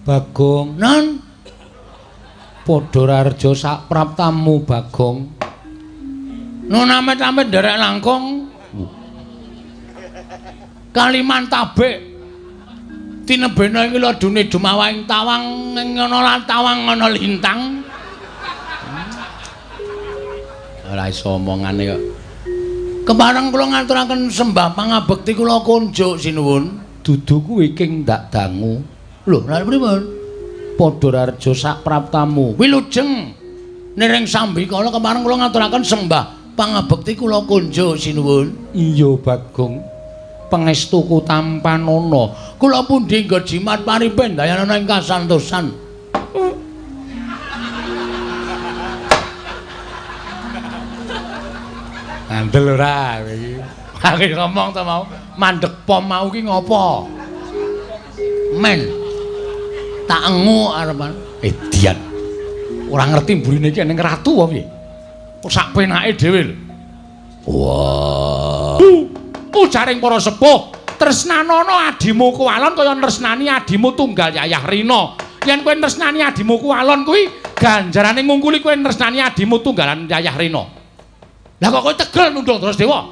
Bagong, nan. Padha rarja sak praptamu Bagong. Nun amit-amit nderek langkung. Kaliman tabik. Tinebena iki ladune dumawahing tawang ngono lan tawang ana lintang. Ora iso omongane kok. Kepareng kula ngaturaken sembah pangabekti kula kunjuk sinuwun. Dudu kuwi king ndak dangu. Lho, lha pripun? Padha rarja sak praptamu. Wilujeng niring sambikala kepareng kula ngaturaken sembah pangabekti kula kunjuk sinuwun. Iya Bagong. Pangestuku tampanana. Kula pundi nggo jimat paripen dayanana ing kasantosan. Andel ora iki. Aku ngomong to mau, mandeg pom mau ki ngopo? Men. Tak engu arepan. Dian. Ora ngerti mburine iki ning ratu apa piye? Kok sak penake dhewe lho. Wah. Ujaring para sepuh, tresnanana adimu Kualon kaya tresnani adimu tunggal Yayah Rina. Yen kowe tresnani adimu Kualon kuwi ganjarane ngungkuli kowe tresnani adimu tunggalan Yayah Rina. Lah kok kowe tegel nundung terus Dewa?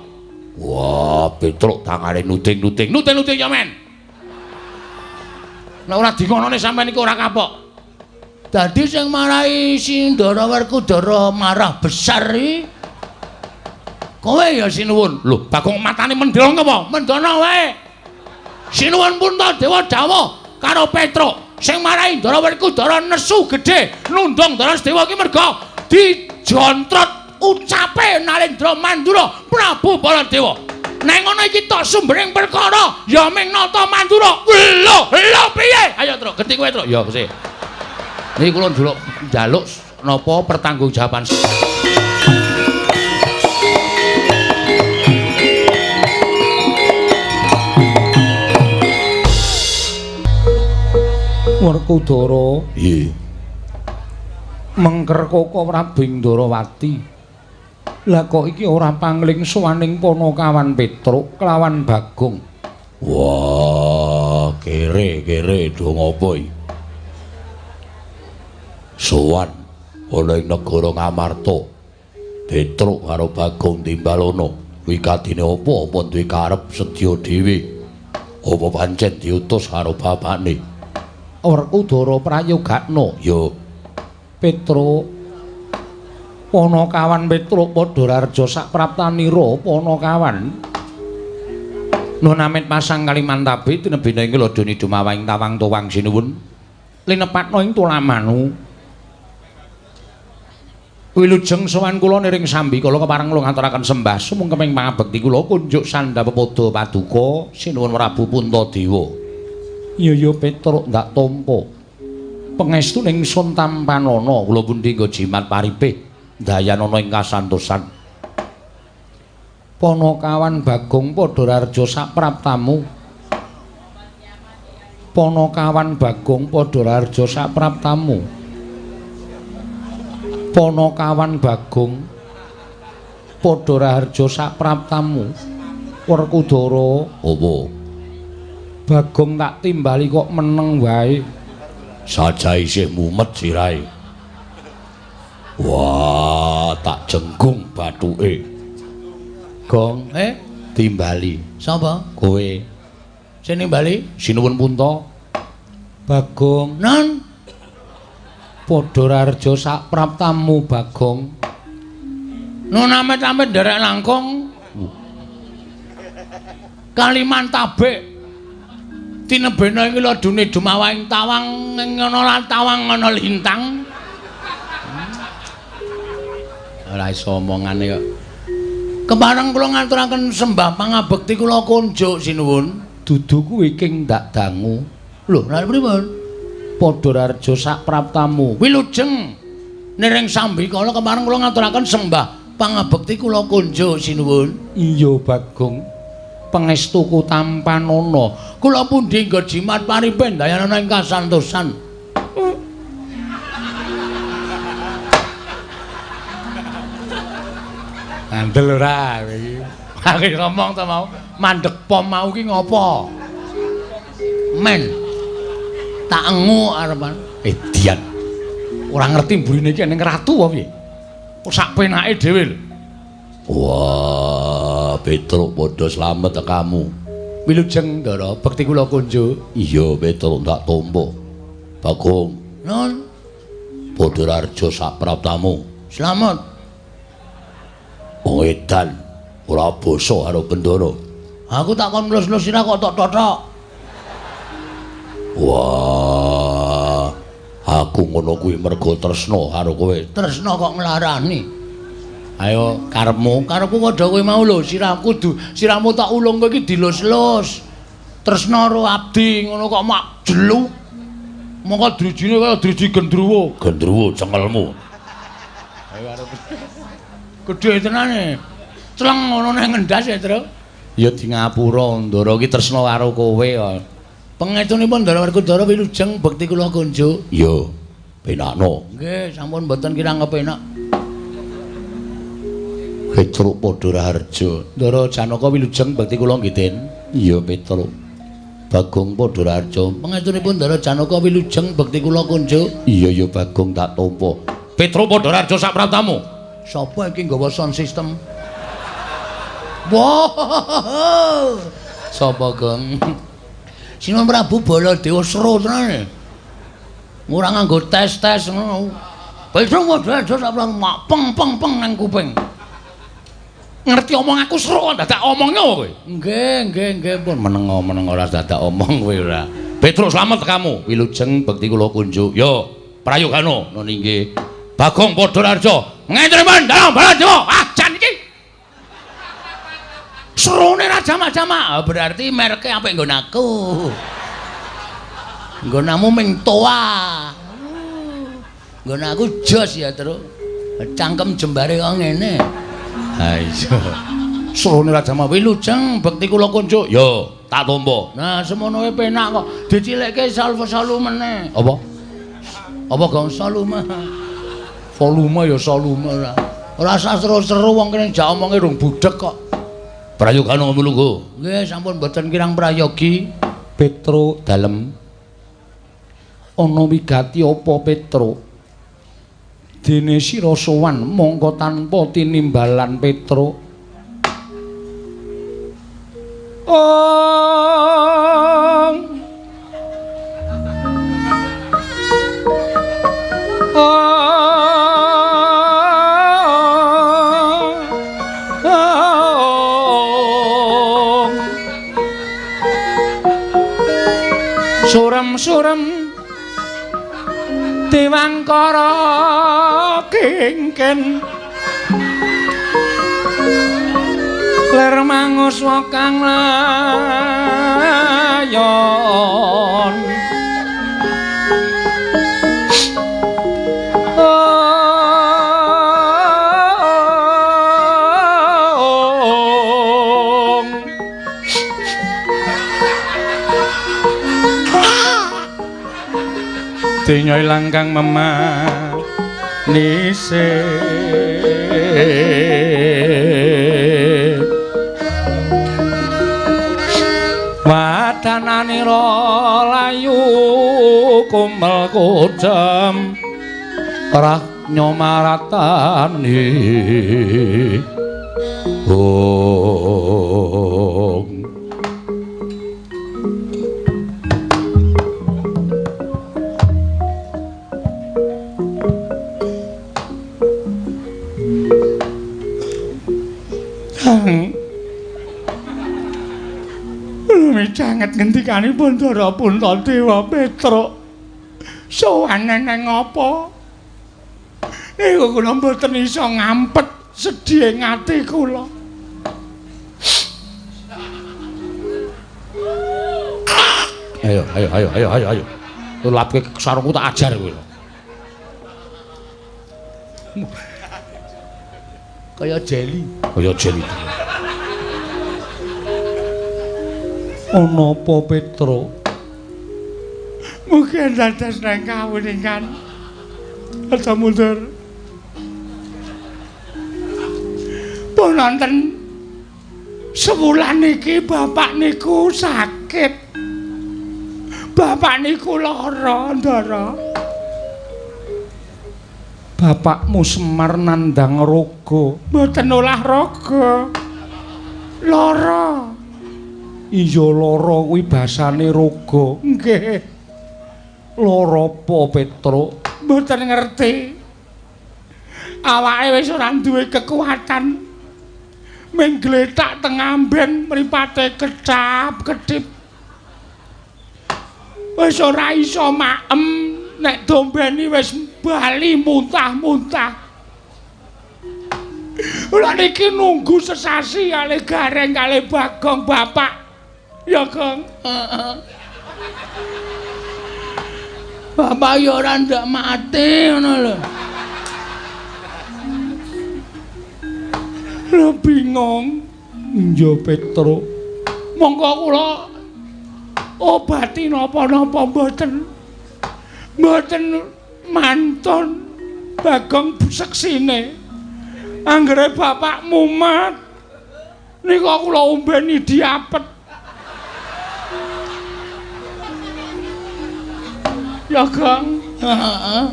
Wah, Petruk tangane nuting-nuting. Nuting-nuting ya, men. Nek ora dingonone sampean iku ora kapok. Dadi sing marahi Sindara Werkudara marah besar iki kowe ya sinuwun. Lho, Bagong matane mendhong apa? Mendono wae. Sinuwun Punta Dewa dawuh karo Petruk sing marahi Ndara Werkudara nesu gedhe nundung Ndara Dewa iki merga dijontrot ucape Nalendra Mandura Prabu Baladewa. Neng ngono iki tok sumbering perkara ya ming nata Mandura. Lho piye? Ayo Truk, genti kowe Truk. Ya Gusti. Niki kula njaluk napa pertanggungjawaban. Werkudara. Nggih. Mengker Koko Prabing Ndarawati. Lah kok iki ora pangling suwaning Panakawan Petruk kelawan Bagong. Wah, kere do ngopo iki? Sowan ana ing negara Ngamarta. Petruk karo Bagong timbalana. Kuwi kadine apa duwe karep sedya dhewe. Apa pancen diutus karo bapakne? Werkudara prayogakna. Ya Petruk Panakawan Petruk padha rarja sak praptanira Panakawan. Nun amit pasang Kalimantabe tinebena ing ladone dumawahing tawang towang sinuwun. Linepatna ing Tulamanu. Wilujeng sowan kula niring sambikala kepareng kula ngaturaken sembah sumengkeping pangabekti kula kunjuk Sandhapepada Paduka sinuwun Prabu Puntadewa. Iya Petruk ndak tampa. Pangestuning sun tampanana kula pundi nggo jimat paripih dayanana ing kasantosan. Panakawan Bagong padha rarja sak praptamu. Panakawan Bagong padha rarja sak praptamu. Panakawan Bagong padha rarja sak praptamu. Werkudara, apa? Bagong tak timbali kok meneng wae. Saja isih mumet sirahe. Wah, tak jenggung bathuke. Gong, timbali. Sapa? Kowe. Sing nimbali? Sinuwun Punta. Bagong, nan. Padha rarja sak praptamu Bagong. Nun amit-amit nderek langkung. Kaliman tabik. Tinebena iki ladune dumawahing tawang ngono lan tawang ana lintang. Ora iso omongane kok. Kepareng kula ngaturaken sembah pangabekti kula kunjuk sinuwun. Dudu kuwi king ndak dangu. Lho, lha pripun? Padha rarja sak praptamu. Wilujeng niring sambikala kepareng kula ngaturaken sembah pangabekti kula kunjuk sinuwun. Iya Bagong. Pangestuku tampanana. Kula pundi nggo jimat paripen dayanana ing kasantosan. Andel ora iki. Aku ngomong to mau, mandeg pom mau ki ngopo? Men. Tak engu arepan. Dian. Ora ngerti mburine iki ning ratu apa piye? Kok sak penake dhewe lho. Wah, Petruk padha slamet kamu. Wilujeng Ndara, bekti kula kunjuk. Iya, Petruk tak tampa. Bagong. Nun, Padha Raja sak praptamu. slamet. Wong edan ora basa karo Bendara. Aku tak kon nglus-nglus sira kok tok-tok. Wah, aku ngono kuwi mergo tresna karo kowe. Tresna kok nglarani. Ayo karepmu, karepku padha kowe mau lho, sirahmu tak ulung kowe iki dilus-lus. Tresna karo abdi ngono kok mak jelu. Mongko drijine kaya driji gendruwo. Gendruwo cengelmu. Ayo arep. Gedhe tenane. Cleng ngono nang ngendas ya, Tru. Ya di ngapura Ndara iki tresna karo kowe kok. Pengetunipun Ndara Werkudara wilujeng bekti kula kunjuk. Iya, penakno. Nggih, sampun mboten kirang kepenak. Petruk padha Raharja. Ndara Janaka wilujeng bekti kula nggih, Iya, Petruk. Bagong padha Raharja. Pengetunipun Ndara Janaka wilujeng bekti kula kunjuk. Iya ya Bagong tak tampa. Petruk padha Raharja sak praptamu. Sapa iki nggawa sound system? Wow. Sapa, Gong? Sinuwun Prabu Baladewa sro tenane. Ora nganggo tes-tes ngono. Petruk padha Raharja sak praptamu peng nang kuping. Ngerti omong aku sro dadak omongnya kowe. Nggih, pun meneng ora dadak omong kowe ora. Petruk slamet kamu. Wilujeng bekti kula kunjuk. Yo, prayogana nun inggih. Bagong padha Raharja. Ngentripun dalam Baladewa. Ah, jan iki. Srone ra jama-jama. Berarti merke apik nggon aku. Nggonamu ming toa. Nggon aku jos ya, Tru. Cangkem jembare kok ngene. Ha iya. Srone ra jama wilujeng bekti kula kunjuk. Yo, tak tampa. Nah, semono wae penak kok. Dicilikke salu meneh. Apa? Apa Gong salume? Volume ya salume ora. Ora usah seru-seru wong kene jak omonge rung budhek kok. Prayogana mulunggu. Nggih, sampun mboten kirang prayogi. Petruk dalem. Ana wigati apa Petruk? Dene sira sowan mongko tanpa tinimbalan Petruk. Surem Dewangkara kengken ler mangus kang layon Denya ilang kang memanise wadananira layu kumel kudem rah nyomaratani Mijanget ngendikanipun Ndara Puntadewa Petruk. Sowane nang apa? Niku kula mboten iso ngampet sedhi ing ati kula. Ayo. Lapke sarungku tak ajar kowe. Kaya jeli. Ana apa Petruk? Mugi dados nang kawuningan. Aja mundur. Pun wonten sewulan iki bapak niku sakit. Bapak niku lara, Ndara. Bapakmu Semar nandhang raga, mboten olahraga. Lara. Iya lara kuwi basane raga. Nggih. Lara apa, Petruk? Mboten ngerti. Awake wis ora duwe kekuatan. Ming gletak teng amben mripate kecap-ketip. Wis ora iso maem nek dombeni wis bali muntah-muntah. Ora niki nunggu sesasi kali Gareng kali Bagong bapak. Ya, Gong. Bapak ya ora ndak mati ngono lho. Lho bingung. Iya, Petruk. Monggo kula obati napa-napa mboten. Mboten mantun Bagong seksine. Anggere bapak mumat nika kula ombeni diapet. Ya, Gong. Heeh.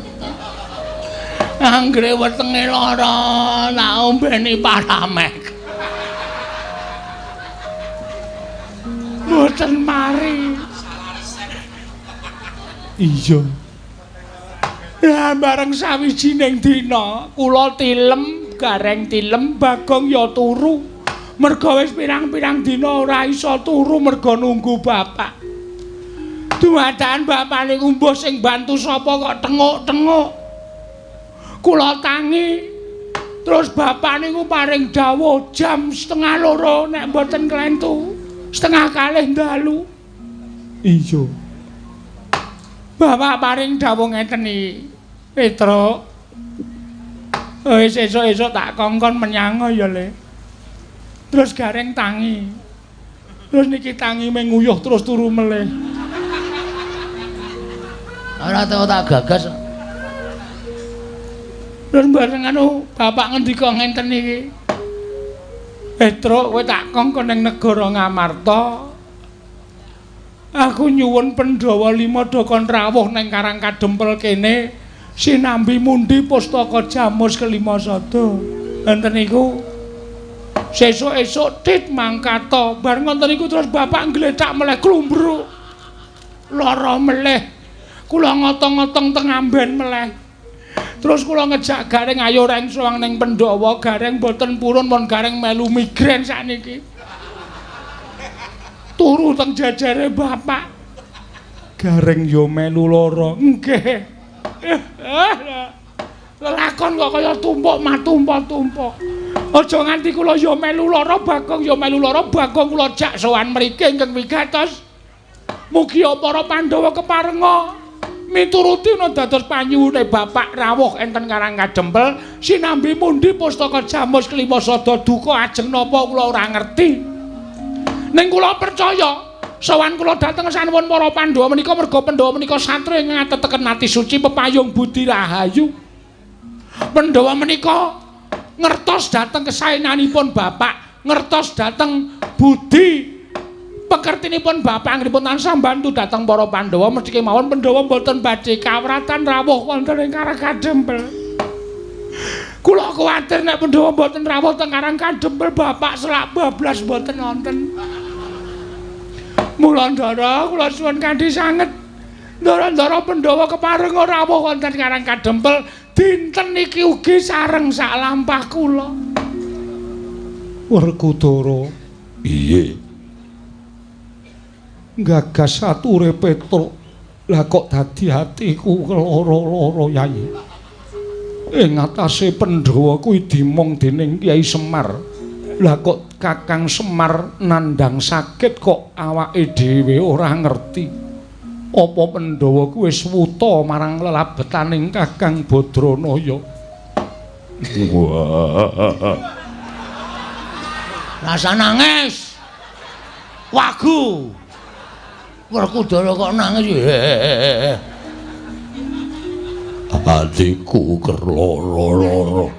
Anggere wetenge lara tak ombeni paramek. Mboten mari. Iya. Ya bareng sawijining dina kula tilem, Gareng tilem, Bagong ya turu. Merga wis pirang-pirang dina ora iso turu merga nunggu bapak. Dumadakan bapak niku mbuh sing bantu sapa kok tenguk-tenguk. Kula tangi. Terus bapak niku paring dawuh jam 1:30 nek mboten klentu. 1:30 dalu. Iya. Bapak paring dawuh ngeten iki. Petruk. Wis esuk-esuk tak kongkon menyang ya, Le. Terus Gareng tangi. Terus niki tangi mung nguyuh terus turu meleh. Ora tau tak gagas. Terus bareng anu bapak ngendika ngenten iki. Petruk kowe tak kongkon ning negara Ngamarta. Aku nyuwun Pandhawa 5 dokon rawuh ning Karang Kadempel kene sinambi mundi pustaka Jamus kelima sada. Enten niku sesuk-esuk tit mangkata. Bar ngoten niku terus bapak nggletak meleh klumbruk. Lara meleh. Kula ngotong-ngotong teng amben meleh. Terus kula ngejak Gareng ayo reng sowan ning Pandhawa. Gareng boten purun pun Gareng melu migren sakniki. Turu teng jajare bapak. Gareng yo melu lara. Nggih. Lelakon kok kaya tumpuk matumpa-tumpa. Aja nganti kula yo melu lara, Bagong yo melu lara, Bagong kula jak sowan mriki ingkang wigatos. Mugi para Pandhawa keparenga mituruti dados panyuwune bapak rawuh enten Karang Kadempel sinambi mundi pustaka Jamus kelima sada duka ajeng napa kula ora ngerti. Ning kula percaya sowan kula dhateng sanuwun para Pandhawa menika merga Pandhawa menika satria ingkang ateteken ati suci pepayung budi rahayu. Pandhawa menika ngertos dhateng kesaenanipun bapak, ngertos dhateng budi pekertinipun bapak anggenipun tansah mbantu dhateng para Pandhawa mesti kemawon Pandhawa mboten badhe kawratan rawuh wonten ing Karang Kadempel. Kula kuwatir nek Pandhawa mboten rawuh teng Karang Kadempel bapak selak bablas mboten wonten. Mula Ndara kula suwun kanthi sanget Ndara-ndara Pandhawa keparenga rawuh wonten Karang Kadempel dinten iki ugi sareng sak lampah kula. Werkudara. Iye. Gagas ature Petruk. Lah kok dadi atiku keloro-loro Yayi. Ing atase Pandhawa kuwi dimong dening Kyai Semar. Lah kok Kakang Semar nandhang sakit kok awake dhewe ora ngerti. Apa Pandhawa kuwi wis wuta marang lelabetaning Kakang Badranaya? Rasa nangis. Wagu. Werkudara kok nangis. Adikku keloro-loro.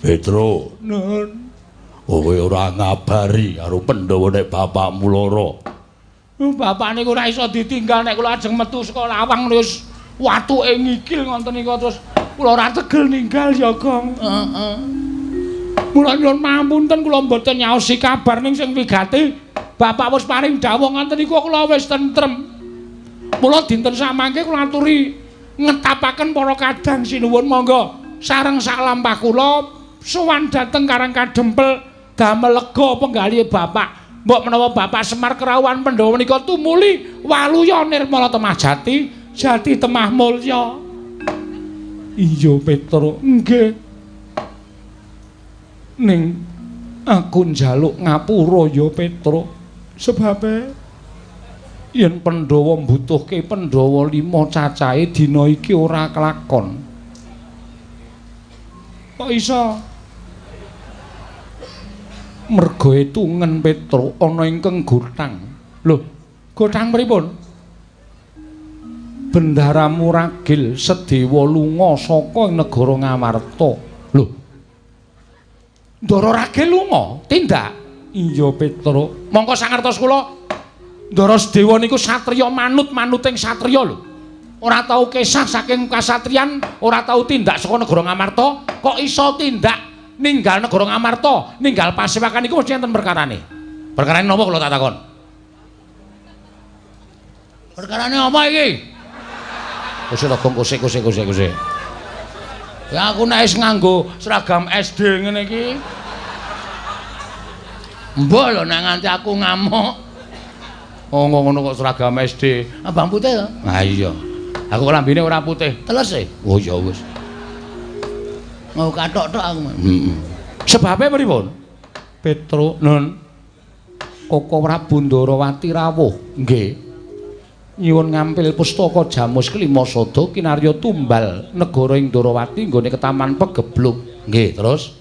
Petruk. Nun. Kowe ora ngabari karo Pandhawa nek bapakmu lara. Bapak niku ora iso ditinggal nek kula ajeng metu saka lawang wis watuke ngikil ngoten niku terus kula ora tegel ninggal ya, Gong. Heeh. Mula nyuwun pamunten kula mboten nyaosi kabar ning sing wigati. Bapak wis paring dawuh ngoten niku kula wis tentrem. Mula dinten samangke kula aturi ngetapaken para kadang sinuwun monggo sareng sak lampah kula sowan dhateng Karang Kadempel damel lega penggalih Bapak. Mbok menawa Bapak Semar Kerawan Pandhawa menika tumuli waluya nirmala temah jati, jati temah mulya. Iya, Petro, nggih. Ning aku njaluk ngapura ya, Petro. Sebabe yen Pandhawa mbutuhke Pandhawa 5 cacahe dina iki ora kelakon. Kok iso? Merga etungen Petro ana ingkang gotang. Lho, gotang pripun? Bendara Muragil Sedewa lunga saka negara Ngamarta. Lho. Ndara Ragil lunga tindak? Iya, Petro. Mongko sangertos kula Ndara Sedewa niku satriya manut-manuting satriya lho. Ora tau kesah saking kasatriyan, ora tau tindak saka negara Ngamarta, kok iso tindak ninggal negara Ngamarta, ninggal Pasewakan iku mesti enten perkarane. Perkarane napa kula tak takon? Perkarane apa iki? Kusik to, Gong, kusik. Ya aku nek wis nganggo seragam SD ngene iki. Mbok lho nek nganti aku ngamuk. Oh ngono kok seragam SD. Abang putih to? Ha iya. Aku lambene ora putih, teles e. Oh ya wis. Mau kathok-tok aku. Sebabe pripun? Petro, Nun. Koko Prabu Ndarawati rawuh. Nggih. Nyuwun ngampil pustaka Jamus Klimasada kinarya tumbal negara ing Ndarawati nggone ketaman Pegebluk. Nggih, terus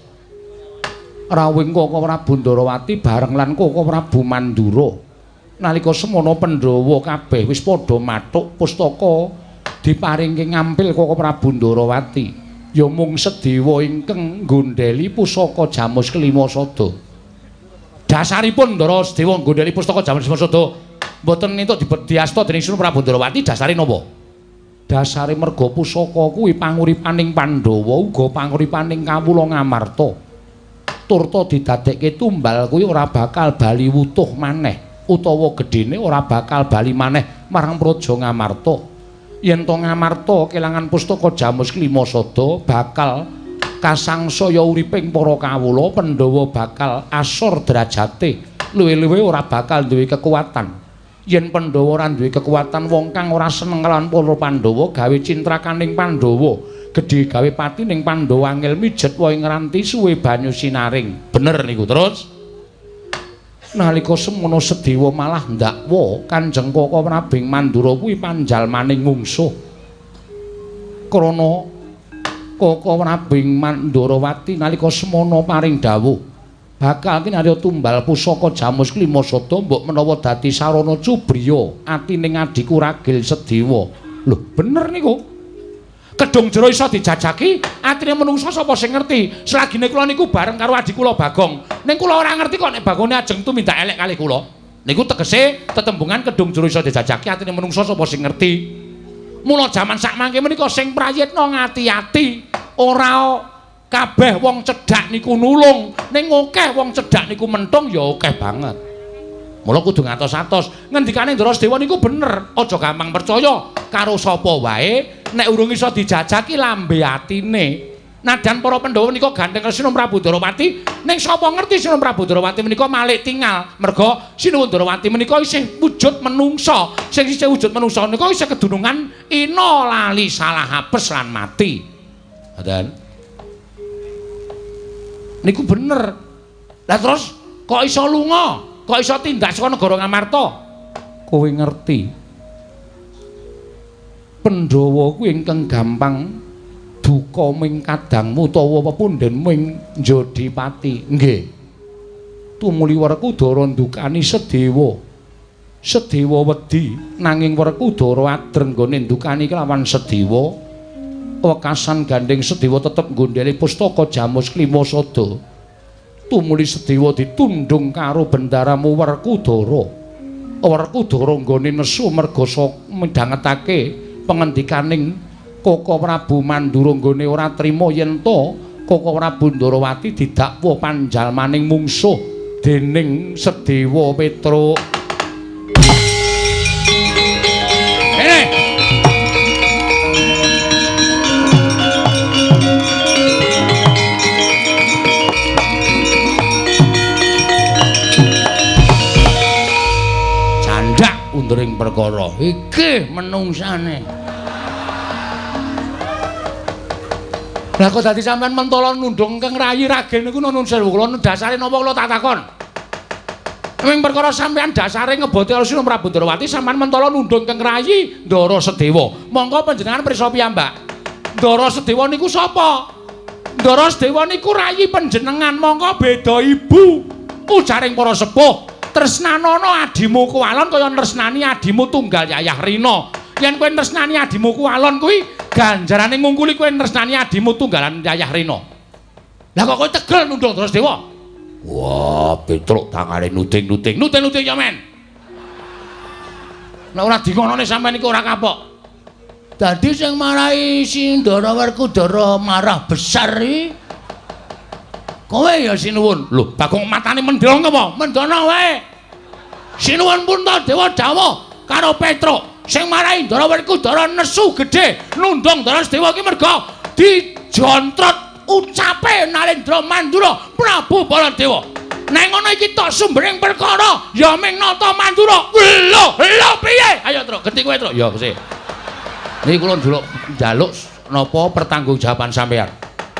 rawuhing Koko Prabu Ndarawati bareng lan Koko Prabu Mandura. Nalika semana Pandhawa kabeh wis padha mathuk pustaka diparingke ngampil Koko Prabu Ndarawati. Ya mung Sedewa ingkang nggondheli pusaka Jamus Klimasada. Dasaripun Ndara Sedewa nggondheli pusaka Jamus Klimasada mboten entuk diasta dening Sunan Prabu Ndarawati, dasare napa? Dasare merga pusaka kuwi panguripaning Pandhawa uga panguripaning kawula Ngamarta. Turta didadekke tumbal kuwi ora bakal bali wutuh maneh utawa gedhene ora bakal bali maneh marang Praja Ngamarta. Yen to Ngamarta kelangan pustaka Jamus Klimasada bakal kasangsaya uriping para kawula, Pandhawa bakal asor derajate, luwih-luwih ora bakal duwe kekuatan. Yen Pandhawa ora duwe kekuatan, wong kang ora seneng kelawan para Pandhawa gawe cintrakaning Pandhawa, gedhe gawe pati ning Pandhawa angel mijet wae ngranti suwe banyu sinaring. Bener niku. Terus nalika semono Sedewa malah ndakwa Kanjeng Koko Prabing Mandura kuwi panjalmaning mungsuh. Krana Koko Prabing Mandurawati nalika semono paring dawuh bakal kinarya tumbal pusaka Jamus Klimasada mbok menawa dadi sarana cubriya atining adiku Ragil Sedewa. Lho, bener niku. Kedung jero iso dijajaki, atine menungsa sapa sing ngerti. Selagine kula niku bareng karo adik kula Bagong. Ning kula ora ngerti kok nek Bagone ajeng tumindak elek kalih kula. Niku tegese tetembungan kedung jero iso dijajaki, atine menungsa sapa sing ngerti. Mula jaman sakmangke menika sing prayitna ngati-ati. Ora kabeh wong cedhak niku nulung, ning akeh wong cedhak niku mentung ya akeh banget. Mula kudu ngatos-atos. Ngendikane Ndara Sedewa niku bener, aja gampang percaya karo sapa wae nek urung iso dijajaki lambe atine. Nadan para Pandhawa menika gandeng Sinuwun Prabu Ndarawati, ning sapa ngerti Sinuwun Prabu Ndarawati menika malih tinggal. Merga Sinuwun Ndarawati menika isih wujud menungsa. Sing isih wujud menungsa menika isih kedunungan ina lali salah apes lan mati. Ngoten. Niku bener. Lah terus kok iso lunga? Kok iso tindak saka negara Ngamarta? Kowe ngerti. Pandhawa kuwi ingkang gampang duka ming kadangmu utawa pepundhenmu ing Jodipati. Nggih. Tumuli Werkudara ndukani Sedewa. Sedewa wedi nanging Werkudara adreng nggone ndukani kelawan Sedewa. Wekasan gandeng Sedewa tetep nggondheli pustaka Jamus Klimasada. Tumuli Sedewa ditundung karo bendaramu Werkudara. Werkudara nggone nesu merga midhangetake pengendikaning Koko Prabu Mandura nggone ora trima yen to Koko Prabu Ndarawati didakwa panjalmaning mungsuh dening Sedewa Petruk. Undering perkara iki menungsane. Lah kok dadi sampean mentala nundung Kang Rayi Ragen niku nuwun sewu kula dasare napa kula tak takon. Ing perkara sampean dasare ngeboti Asuna Prabu Ndarawati sampean mentala nundung Kang Rayi Ndara Sedewa. Monggo panjenengan prisa piyambak. Ndara Sedewa niku sapa? Ndara Sedewa niku rayi panjenengan monggo beda ibu. Ujaring para sepuh tresnanono adimu Kualon kaya tresnani adimu tunggal Yayah Rina. Yen kowe tresnani adimu Kualon kuwi ganjarane ngungkuli kowe tresnani adimu tunggalan Yayah Rina. Lah kok kowe tegel nundung Ndara Sedewa? Wah, Petruk tangane nuting-nuting. Nuting-nuting ya, men. Lah ora dingonone sampean iku ora kapok. Dadi sing marahi Sindara Werkudara marah besar iki kowe ya sinuwun. Lho, Bagong matane mendhong apa? Mendono wae. Sinuwun pun ta Dewa Dawa karo Petruk sing marahi Ndara Werkudara nesu gedhe nundung Ndara Sedewa iki merga dijontrot ucape Narendra Mandura Prabu Baladewa. Neng ngono iki tok sumbering perkara ya ming nata Mandura. Lho piye? Ayo, Truk, genti kowe, Truk. Ya, Gusti. Niki kula njaluk napa pertanggungjawaban sampean.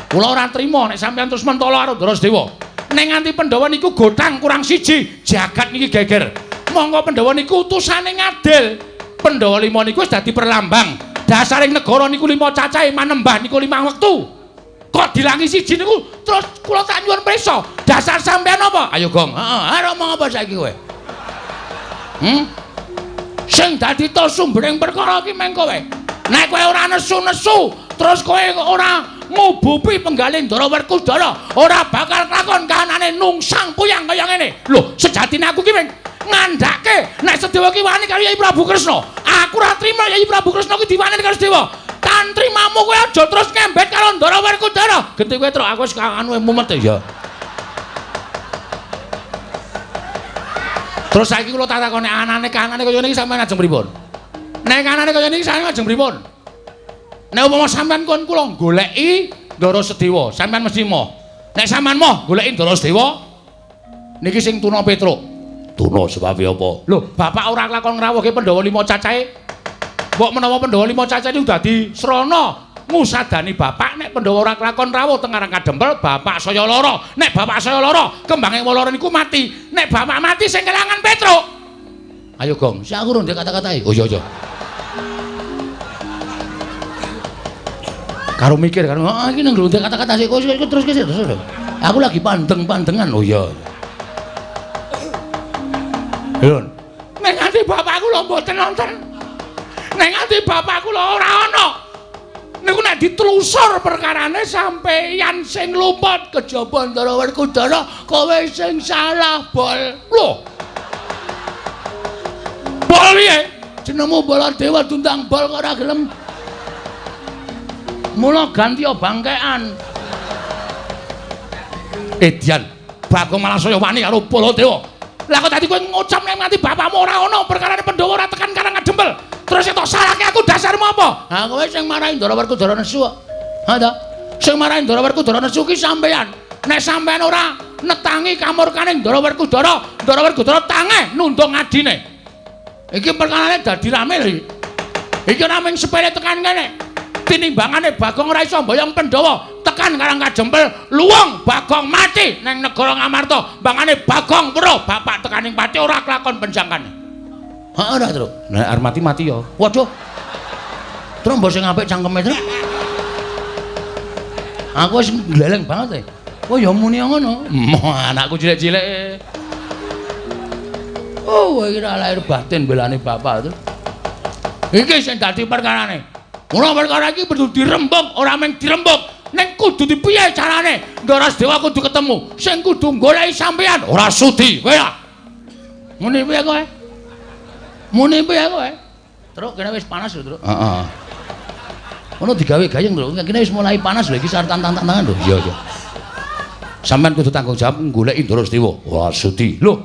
Kula ora trima nek sampeyan terus mentala karo Ndara Sedewa. Nek nganti Pandhawa niku godhang kurang siji, jagat niki geger. Monggo Pandhawa niku utusane ngadil. Pandhawa 5 niku wis dadi perlambang. Dasaring negara niku 5 cacahe manembah niku 5 wektu. Kok dilangi siji niku terus kula tak nyuwun prisa. Dasar sampeyan apa? Ayo, Gong. Heeh, arep ngomong apa saiki kowe? Sing dadi to sumbering perkara iki meng kowe. Nek kowe ora nesu-nesu, terus kowe ora ngubupi penggalih Ndara Werkudara, ora bakal lakon kahanane nungsang puyang kaya ngene. Lho, sejatine aku ki ming ngandhake nek Sedewa ki wani karo Yai Prabu Kresna. Aku ora trima Yai Prabu Kresna ki diwani karo Sedewa. Tantrimamu kowe aja terus ngembet karo Ndara Werkudara. Genti kowe, Truk, aku wis kangen kowe mumet ya. Terus saiki kula tak takoni anane kanane kaya niki sampeyan ajeng pripun? Nek kanane kaya niki sampeyan ajeng pripun? Nek umpama sampean kon kula goleki Ndara Sedewa, sampean mesti moh. Nek sampean moh goleki Ndara Sedewa, niki sing tuna Petruk. Tuna sebab apa? Lho, bapak ora lakon ngrawuhke Pandhawa 5 cacahe. Mbok menawa Pandhawa 5 cacahe niku dadi srana ngusadani bapak nek Pandhawa ora lakon rawuh teng Karang Kadempel, bapak saya lara. Nek bapak saya lara, kembange Walara niku mati. Nek bapak mati sing kelangan Petruk. Ayo, Gong, sak aku ndek kata-katae. Oh iya. Karo mikir karo iki nang ndek kata-kata sik terus terus. Aku lagi pandeng-pandengan. Oh iya. Lho, nek nganti bapakku lho mboten wonten. Nek nganti bapakku lho ora ana. Niku nek ditelusur perkarane sampeyan sing lumpat kejaba Ndara Werkudara, kowe sing salah, Bol. Lho. Bol piye? Jenengmu Baladewa Tuntang Bol kok ora gelem. Mula ganti bangkean. Edian, Bagong malah saya wani karo Baladewa. Lah kok dadi kowe ngucap nek nganti bapakmu ora ana perkarane Pandhawa ora tekan Karang Kadempel. Terus tok salahke aku dasarmu apa? Ha kowe sing marahi Ndara Werkudara nesu kok. Ha ta? Sing marahi Ndara Werkudara nesu ki sampeyan. Nek sampeyan ora netangi kamurkaning Ndara Werkudara tangeh nundung adine. Iki perkarane dadi rame lho iki. Iki ora mung sepele tekan kene. Tinimbangane Bagong ora iso mboyong Pandhawa tekan Karang Kadempel, luwung Bagong mati nang negara Ngamarta. Bangane Bagong weruh bapak tekaning pati ora kelakon penjangkane. Heeh ora, Truk. Nek arep mati ya. Waduh. Truk mbok sing apik cangkeme, Truk. Aku wis gleleng banget e. Oh ya muni ngono. Anakku cilik-cilik. Oh, iki ora lahir batin belane bapak, Truk. Iki sing dadi perkarane. Mula perkara iki kudu dirembug, ora mung dirembug. Ning kudu dipiye carane? Ndara Sedewa kudu ketemu. Sing kudu goleki sampeyan ora sudi, kowe ya. Ngene piye kowe? Muni piye kowe? Truk kene wis panas lho, Truk. Heeh. Ono digawe gayeng lho, kene wis mulai panas lho iki sartan tangan lho. Iya, iya. Sampeyan kudu tanggung jawab goleki Ndara Sedewa. Wah, Sudi. Lho.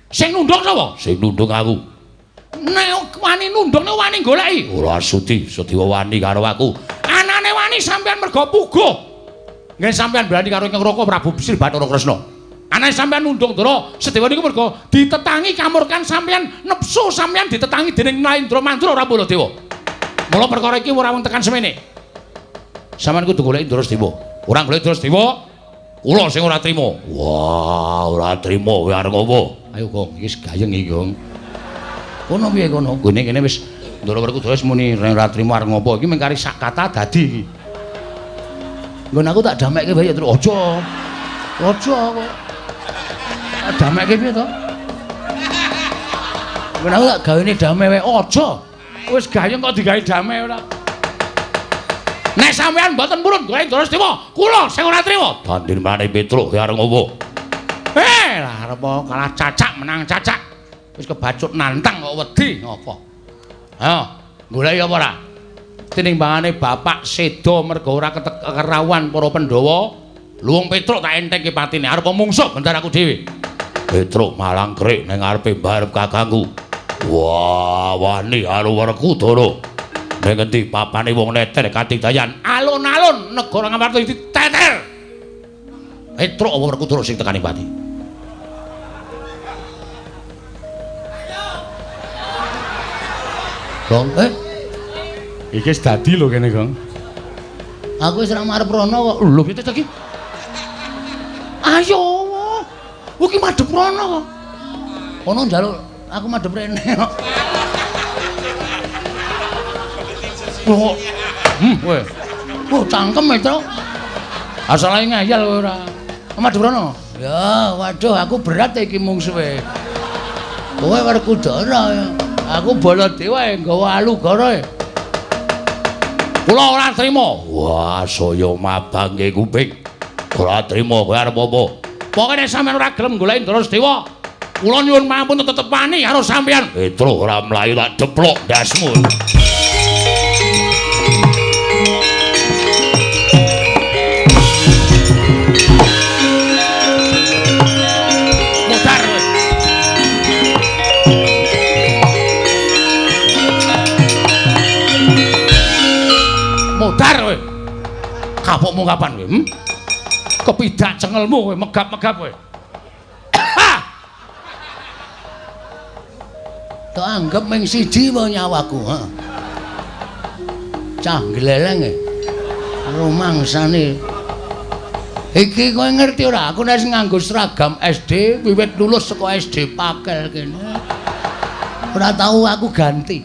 Sing nundung sapa? Sing nundung aku. Nek wani nundung nek wani goleki. Ora Sudi, Sedewa wani karo aku. Anane wani sampeyan mergo puguh. Nggih sampeyan berani karo Ingkang Raka Prabu Bisri Bathara Kresna. Anane sampeyan nundung Ndara Sedewa niku mergo ditetangi kamurkan sampeyan nepsu sampeyan ditetangi dening Naindra Mandra ora Baladewa. Mula perkara iki ora wong tekan semene. Sampeyan kudu goleki Ndara Sedewa. Ora goleki Ndara Sedewa, kula sing ora trima. Wah, ora trima kowe arep apa? Ayo, Gong, iki gayeng iki, Gong. Kono piye kono? Gone kene wis Ndara Werkudara wis muni ora trima arep ngopo. Iki mung kari sak kata dadi iki. Nggon aku tak damekke wae ya, Tru. Aja. Aja kok. Tak damekke piye to? Nggon aku tak gawene damai wae. Aja. Wis gayeng kok digawe damai ora. Nek sampean mboten purun golek Ndara Sedewa, kula sing ora trima. Dandir maneh Petruk arep ngopo? Lah arep kalah cacak menang cacak. Wis kebacut nantang kok wedi ngopo. Ayo, golek apa ora? Tinimbangane bapak sedo mergo ora kerawuhan para Pandhawa, luwung Petruk tak entengke patine arep mungsuh bentar aku dhewe. Petruk malang krik ning ngarepe mbarep kakangku. Wah, wani karo Werkudara. Ning endi papane wong neter Katigdayan Alun-alun negara Ngamarta diteter. Petruk apa Werkudara sing tekani pati? Gong, iki wis dadi lho kene, Gong. Aku wis ora marep rono kok. Lho piye to iki? Ayo. Iki madhep rono kok. Ono njaluk aku madhep rene kok. Oh. Weh. Oh, cangkem itu. Asale ngayal kowe ora. Madhep rono. Ya, waduh aku berat iki mungsuhe. Kowe Werkudara ya. Aku Baladewa nggawa alugara. Kula ora trima. Wah, saya mabang nggih kuping. Ora trima kowe arep apa? Pokoke nek sampeyan ora gelem goleki Ndara Sedewa, kula nyuwun mampun tetep wani karo sampeyan. Petruk ora mlayu tak deplok ndasmu. Modar kowe. Kapokmu kapan kowe? Kepidak cengelmu kowe megap-megap kowe. Tak anggap ming siji wae nyawaku, ha. Cah gleleng e. Rumangsane. Iki kowe ngerti ora? Aku nek nganggo seragam SD wiwit lulus saka SD Pakel kene. Ora tau aku ganti.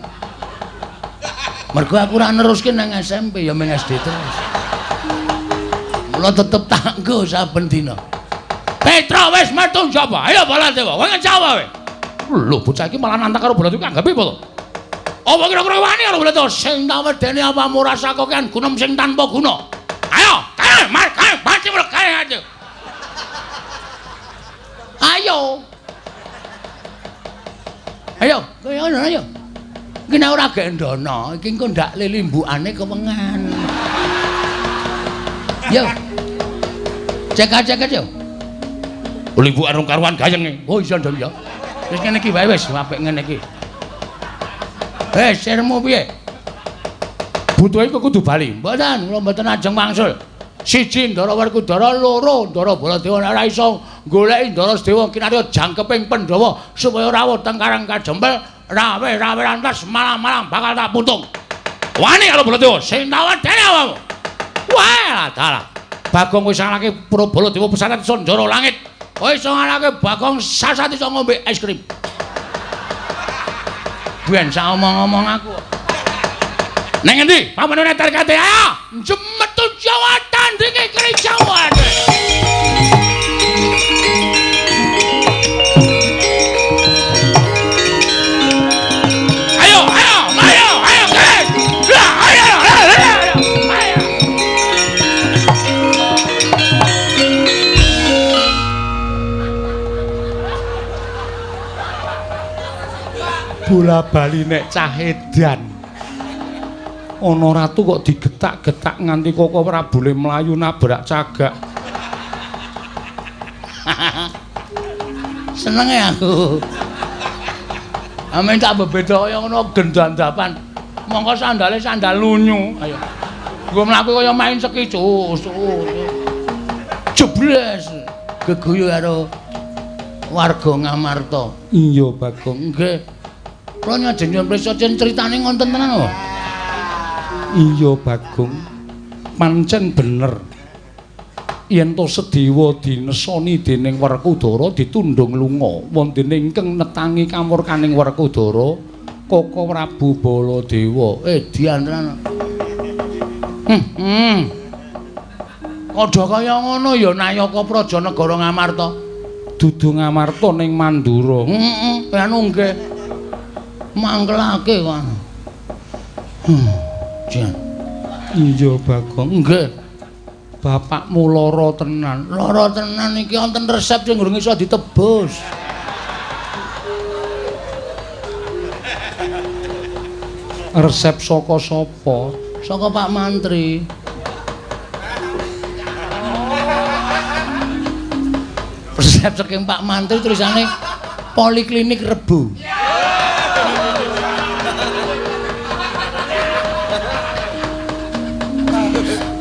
Mergo aku ora neruske nang SMP ya ming SD terus. Mula tetep tanggo saben dina. Petra wis metu njaba. Ayo Baladewa, kowe ngecawa kowe. Lho bocah iki malah nantang karo Baladewa anggape apa to? Apa kira-kira wani karo Baladewa sing tak wedeni apa ora sakokean gunem sing tanpa guna. Ayo, kae mati mrek kae aja. Ayo. Ayo, kowe ono ayo. Iki nek ora gendana, iki engko ndak lilimbukane kewengan. Yo. Cek-cek yo. Limbukan rong karuan gayenge. Oh iya ndang ya. Wis ngene iki wae wis apik ngene iki. Sermu piye? Butuhe kok kudu bali. Mboten, kula mboten ajeng wangsul. Siji Ndara Werkudara, loro Ndara Baladewa nek ora iso goleki Ndara Sedewa kinarya jangkeping Pandhawa supaya rawuh teng Karang Kajempel, rawe rantas malang-malang bakal tak putung. Wani karo Baladewa sing tak wedeni awakmu. Wah, dalah. Bagong wis ngalake Pra Baladewa pesantren Sanjara Langit. Kowe iso ngalake Bagong sasat iso ngombe es krim. Biyen sak omong-omong aku. Neng endi? Pamane neter kate ayo. Jemetu Jawa tandinge kerjauan. Ayo, guys. Ayo. bola-bali nek cah edan. Ana ratu kok digetak-getak nganti Koko Prabu le mlayu nabrak cagak. Seneng ya aku. Amen tak bebeda kaya ngono gendandapan. Mongko sandale sandal lunyu. Ayo. Nggo mlaku kaya main sekicus. Jebles. Geguyu karo warga Ngamarta. Iya, Bagong. Nggih. Kula nyajeng nyuwun prisa critane ngonten tenan kok. Iya, Bagong. Pancen bener. Yen to Sedewa dinesoni dening Werkudara ditundhung lunga wonten ingkang netangi kamurkaning Werkudara Koko Prabu Baladewa. Diantenan. Padha kaya ngono ya Nayaka Praja Negara Ngamarta. Dudu Ngamarta ning Mandura. Anu nggih. Mangkelake kok. Jan. Iya, Bagong. Nggih. Bapakmu lara tenan. Lara tenan iki wonten resep sing durung iso ditebus. Resep saka sapa? Saka Pak Mantri. Resep saking Pak Mantri tulisane Poliklinik Rebo.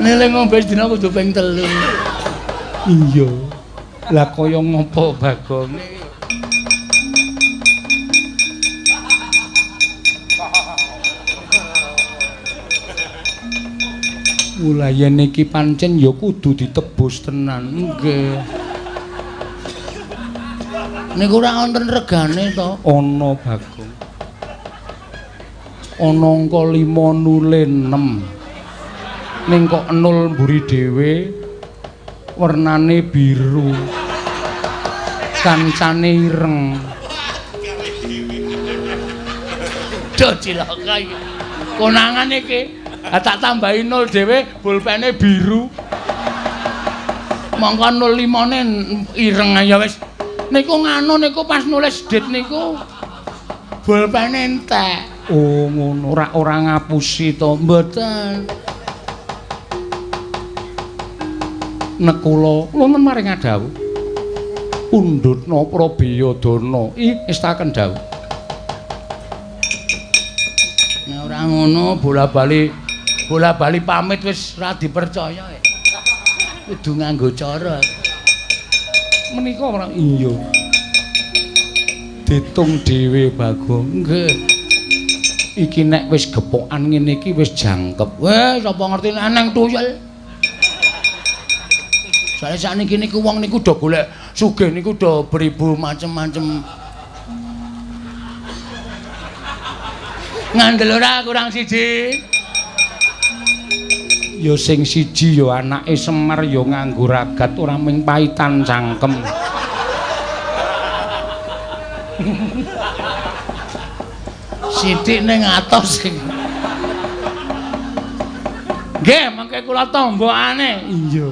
Nele ngombe sedina kudu ping 3. Iya. Lah kaya ngopo Bagong? Ulayan iki pancen ya kudu ditebus tenan. Nggih. Niku ora wonten regane to. Ana Bagong. Ana angka 5 nule 6. Ning kok nul mburi dhewe wernane biru. Kancane ireng. Do cilaka iki. Konangan iki. Tak tambahi nol dhewe pulpene biru. Mongko 05-ne ireng ya wis. Niku nganu niku pas nulis dit niku pulpene entek. Oh ngono ora ngapusi to mboten. Nekula wonten maring dawuh. Undutna Prabiyadana istaken dawuh. Nek ora ngono bola-bali pamit wis ora dipercaya. Kudu nganggo cara. Menika ora iya. Ditung dhewe Bagong. Nggih. Iki nek wis gepokan ngene iki wis jangkep. Weh, sapa ngerti nang tuyul. Soale sakniki niku wong niku do golek sugih niku do beribu macem-macem. Ngandel ora kurang siji. Ya sing siji ya anake Semar ya nganggo ragat ora ming paitan cangkem. Sithik ning atos sing. Nggih, mangke kula tombokane. Iya.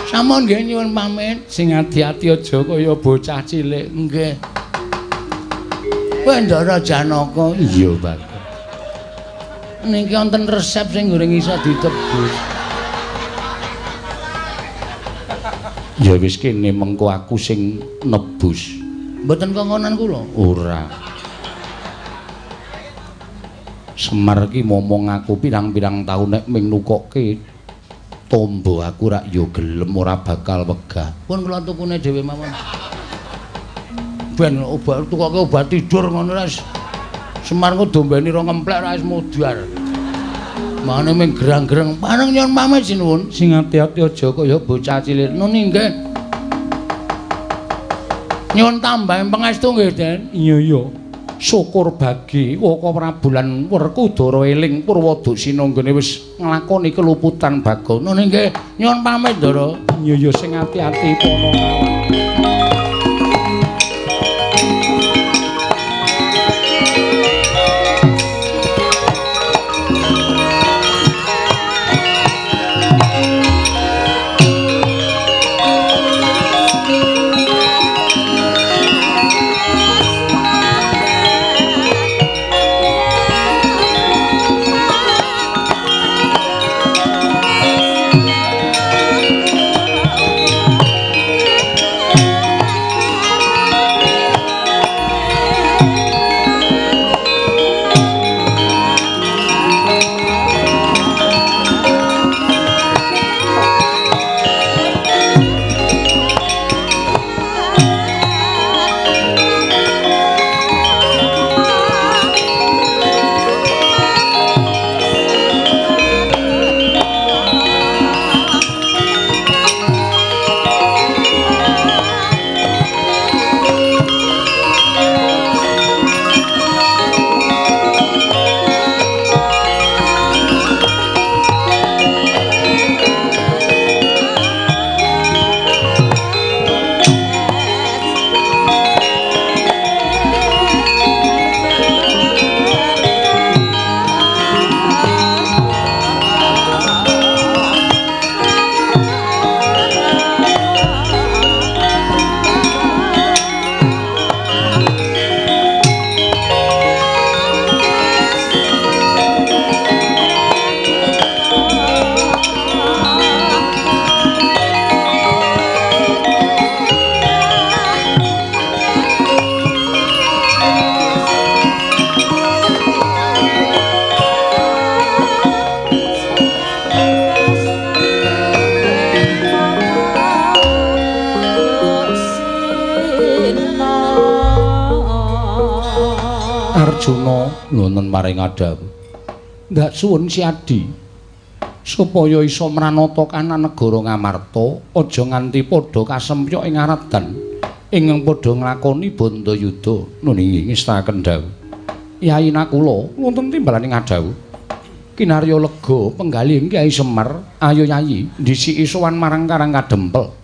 Sampun nggih nyuwun pamit. Sing ati-ati aja kaya bocah cilik. Nggih. Bendara Janaka. Iya, Bagong. Niki wonten resep sing goreng iso ditebus. Ya wis kene mengko aku sing nebus. Mboten kongkonan kula. Ora. Semar ki momong aku pirang-pirang taun nek ming nukokke tombo aku rak ya gelem ora bakal wegah. Pun kula tukune dhewe mawon. Ben obat tukoke obat tidur ngono ras. Semar kok dombeni ro ngemplek ra wis mudhar. Mane ming gerang-gereng pareng nyuwun pamit sinuwun. Sing ati-ati aja kaya bocah cilik. Nuni nggih. Nyuwun tambahi pangestu nggih, Den. Iya iya. Syukur bagi Waka Prabu lan Werkudara eling Purwodasina nggone wis nglakoni keluputan Bagong. Nuni nggih, nyuwun pamit, Ndara. Iya iya sing ati-ati pono kawan. Arjuna wonten maring Adawu. Ndak suwun Si Adi supaya isa mranata kanan negara Ngamarta aja nganti padha kasempyok ing aradan ingkang padha nglakoni bandayuda nuning ngestaken dawuh. Yai Nakula wonten timbalaning Adawu. Kinarya lega penggalih Kyai Semar, ayo Yayi ndhisiki sowan marang Karang Kadempel.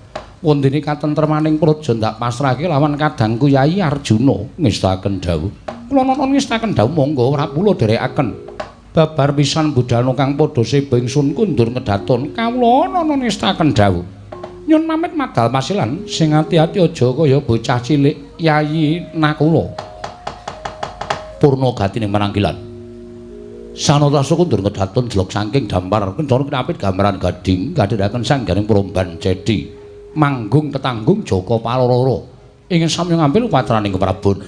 Wondene katentremaning praja ndak pasrahke lawan kadangku Yai Arjuna ngestaken dawuh. Kula nuwun ngestaken dawuh monggo ora kula dherekaken. Babar pisan budalna kang padha seba ingsun kundur ngedaton kawula nuwun ngestaken dawuh. Nyun pamit madal pasilan sing ati-ati aja kaya bocah cilik Yayi Nakula. Purna gatine mananggilan. Sanata kundur ngedaton jelok saking dampar kencana knapit gambaran gading kadhiraken sanggaring Promban Cedi manggung tetanggung Jaka Paloro ingin sami ngambil patraning keprabon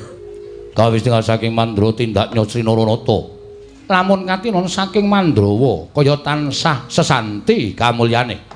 kawistingan saking Mandra tindak Nyosri Naranata lamun katinon saking Mandrawa kaya tansah sesanti kamulyane.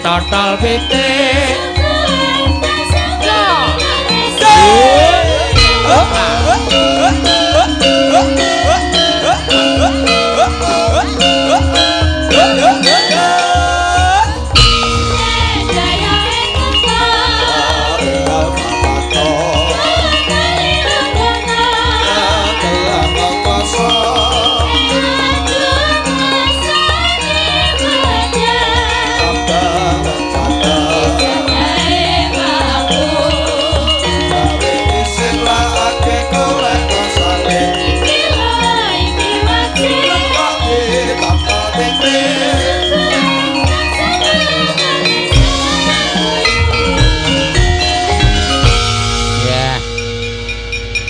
totol pitik.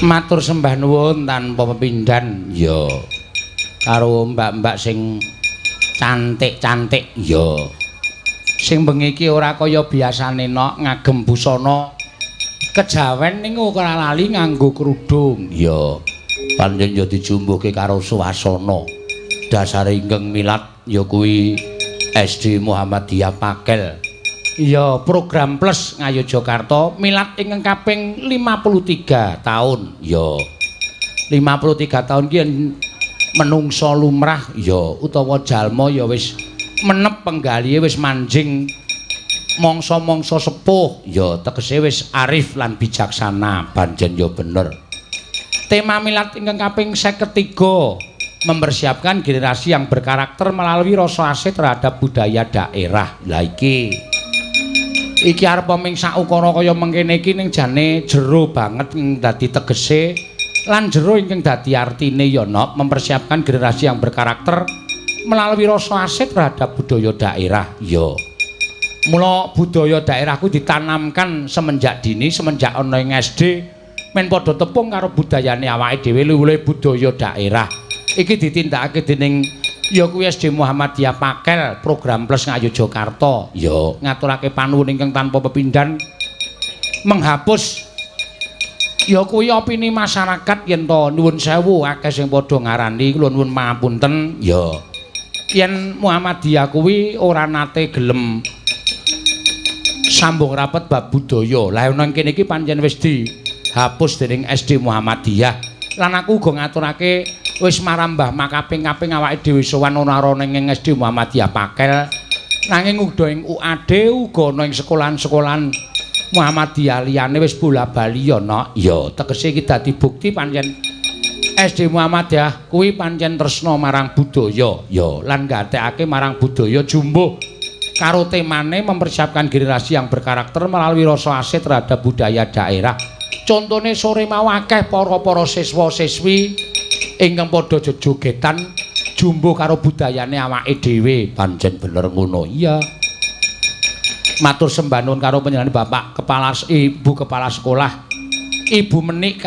Matur sembah nuwun tanpa pepindhan ya karo mbak-mbak sing cantik-cantik ya sing bengi iki ora kaya biasane nok ngagem busana kejawen ning ora lali nganggo kerudung ya pancen ya dijumbuhke karo suasana dasare ingkang milat ya kuwi SD Muhammadiyah Pakel. Iya, program plus Ngayogyakarta milat ingkang kaping 53 tahun. Ya. 53 tahun ki menungso lumrah ya utawa jalma ya wis menep penggalihe wis manjing mangsa-mangsa sepuh ya tegese wis arif lan bijaksana pancen ya bener. Tema milat ingkang kaping 53 mempersiapkan generasi yang berkarakter melalui rasa asih terhadap budaya daerah. Lah iki arep ming sak ukara kaya mengkene iki ning jane jero banget dadi tegese lan jero ingkang dadi artine ya nok mempersiapkan generasi yang berkarakter melalui rasa asih terhadap budaya daerah ya. Mula budaya daerahku ditanamkan semenjak dini semenjak ana ing SD men padha tepung karo budayane awake dhewe luwih budaya daerah. Iki ditindakake dening ya kuwi SD Muhammadiyah Pakel program plus Ngayogyakarta ya ngaturake panuwun ingkang tanpa pepindhan menghapus ya kuwi opini masyarakat yen to nuwun sewu akeh sing padha ngarani kula nuwun pangapunten ya yen Muhammadiyah kuwi ora nate gelem sambung rapet bab budaya. Lah ana kene iki pancen wis dihapus dening SD Muhammadiyah lan aku uga ngaturake wis marambah makaping-kaping awake dhewe sowan ana ning SD Muhammadiyah Pakel nanging uga ing UAD uga ana ing sekolahan-sekolahan Muhammadiyah liyane wis bola-bali ya nok ya tegese iki dadi bukti pancen SD Muhammadiyah kuwi pancen tresna marang budaya ya lan gatekake marang budaya jumbuh karo temane mempersiapkan generasi yang berkarakter melalui rasa asih terhadap budaya daerah. Contone sore mau akeh para-para siswa-siswi ingkang padha jogetan jumbuh karo budayane awake dhewe pancen bener ngono iya. Matur sembah nuwun karo panjenengan Bapak Kepala Ibu Kepala Sekolah Ibu Menik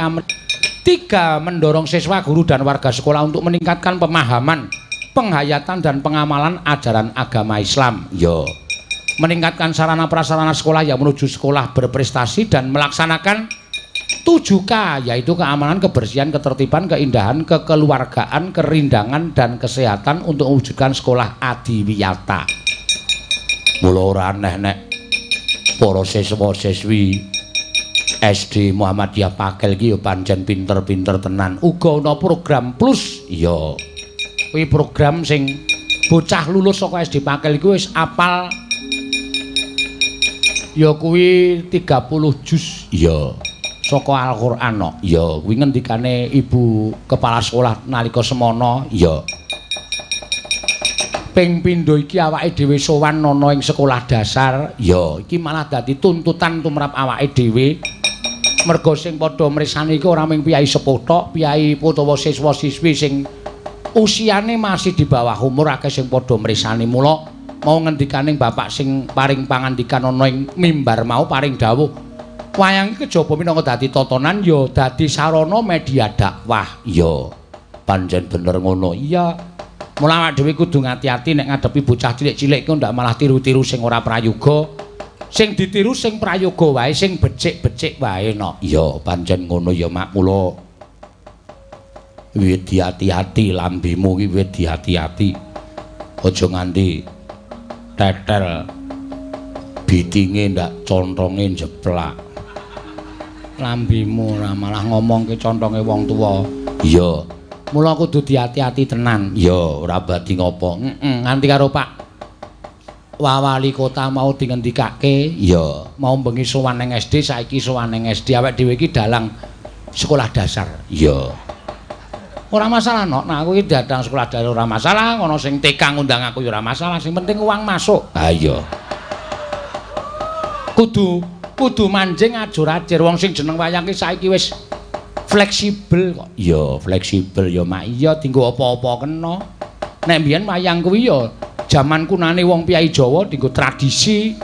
tiga mendorong siswa guru dan warga sekolah untuk meningkatkan pemahaman penghayatan dan pengamalan ajaran agama Islam ya meningkatkan sarana prasarana sekolah yang menuju sekolah berprestasi dan melaksanakan 7K yaitu keamanan, kebersihan, ketertiban, keindahan, kekeluargaan, kerindangan, dan kesehatan untuk mewujudkan sekolah adiwiyata. Mula ora aneh nek para siswa-siswi SD Muhammadiyah Pakel iki ya pancen pinter-pinter tenan. Uga ana program plus ya. Kuwi program sing bocah lulus saka SD Pakel iku wis apal ya kuwi 30 juz ya. Saka Al-Qur'an no. Ya, kuwi ngendikane Ibu Kepala Sekolah nalika semana ya. Ping pindho iki awake dhewe sowan ana ing sekolah dasar, ya iki malah dadi tuntutan tumrap awake dhewe. Merga sing padha mresani iki ora mung piyai sepuh tok, piyai utawa siswa-siswi sing usiane masih di bawah umur akeh sing padha mresani. Mula mau ngendikaning bapak sing paring pangandikan ana ing mimbar mau paring dawuh wayang iki kejaba minangka dadi tontonan ya dadi sarana media dakwah ya pancen bener ngono iya mula awake dhewe kudu ngati-ati nek ngadepi bocah cilik-cilik iku ndak malah tiru-tiru sing ora prayoga sing ditiru sing prayoga wae sing becik-becik wae no iya pancen ngono ya mak mula wit hati-hati lambemu iki wit hati-hati aja nganti tetel bitinge ndak contonge jeplak. Lambimu ora malah ngomongke contonge wong tuwa. Iya. Mula kudu diati-ati tenan. Iya, ora badi ngopo. Nganti karo Pak Wali Kota mau dingendikake, iya, mau bengi sowan ning SD, saiki sowan ning SD awake dhewe iki dalang sekolah dasar. Iya. Ora masalah nok, nah aku iki datang sekolah dasar ora masalah, ana sing TK ngundang aku ya ora masalah, sing penting uang masuk. Ha iya. Kudu manjing ajur-ajir wong sing jeneng wayang ki saiki wis fleksibel kok. Iya, fleksibel ya mak iya dienggo apa-apa kena. Nek mbiyen wayang kuwi ya jaman kunane wong piyai Jawa dienggo tradisi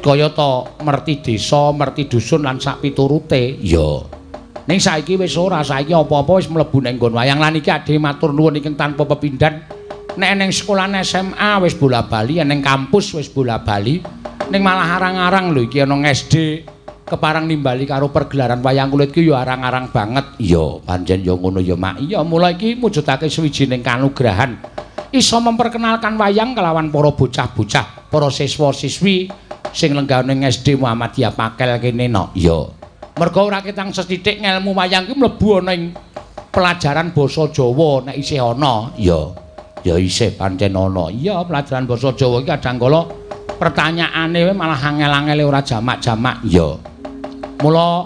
kaya ta merti desa, merti dusun lan sak piturute. Iya. Ning saiki wis ora, saiki apa-apa wis mlebu ning nggon wayang lan iki adhe matur nuwun iki tanpa pepindhan. Nek ning sekolah SMA wis bola-bali, ning kampus wis bola-bali. Ning malah arang-arang lho iki ana SD keparang nimbali karo pergelaran wayang kulit ki ya arang-arang banget. Iya, pancen ya ngono ya mak. Iya, mulai iki mujudake sawijining kanugrahan iso memperkenalkan wayang kelawan para bocah-bocah, para siswa-siswi sing lenggah ning SD Muhammadiyah Pakel kene no. Iya. Mergo ora ketang sethithik ngelmu wayang ki mlebu ana ing pelajaran basa Jawa nek isih ana. Iya. Ya isih pancen ana. Iya, pelajaran basa Jawa iki kadang kala pertanyaane malah angel-angele ora jamak-jamak. Iya. Mula